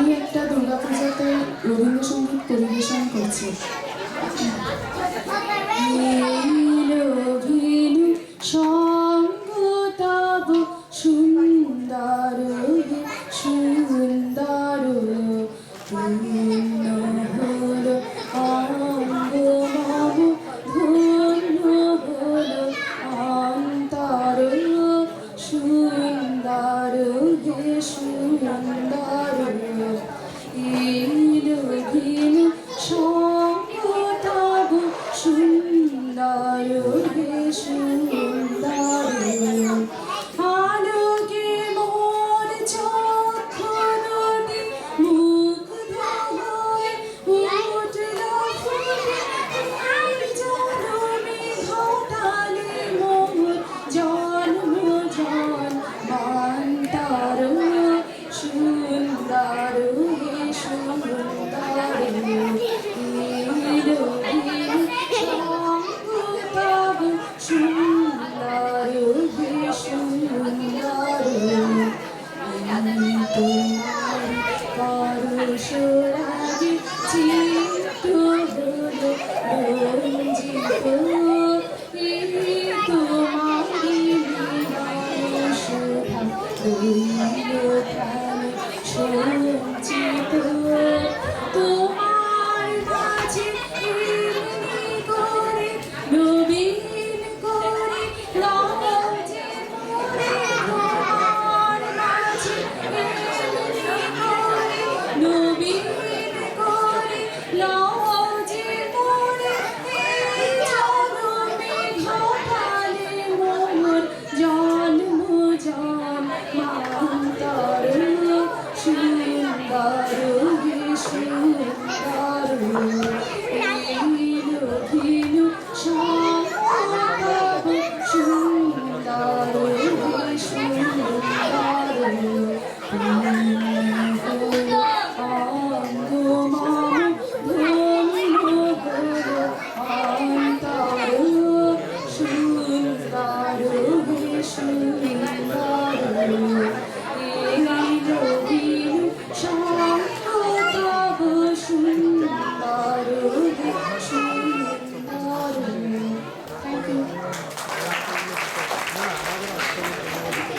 আমি একটা দুর্গাপূজাতে রবীন্দ্রসঙ্গীত পরিবেশন করছি। ভিনু ভিনু সঙ্গ তব সুন্দর সুন্দর, পূর্ণ হল অঙ্গ মম, ধন্য হল অন্তর, সুন্দর হে সুন্দর। ভিনু ভিনু সঙ্গ তব সুন্দর হে সুন্দর, আলোকে মোর চক্ষু দুটি মুগ্ধ হয়ে উঠল ফুটে, জনমে ঘটালে মোর জন্ম জন্মান্তর, সুন্দর হে সুন্দর। ভিনু ভিনু সঙ্গ তব সুন্দর হে সুন্দর, তোমার পরশ রাগে চিত্ত হল রঞ্জিত, তোমারি মিলন শোভা রইল প্রাণে সঞ্চিত, তোমার মাঝে এমনি করে নবীন করে লাজে মোরে, তোমার মাঝে এমনি করে নবীন করে লাজে মোরে, এই জনমে ঘটালে মোর জন্ম জন্মান্তর, সুন্দর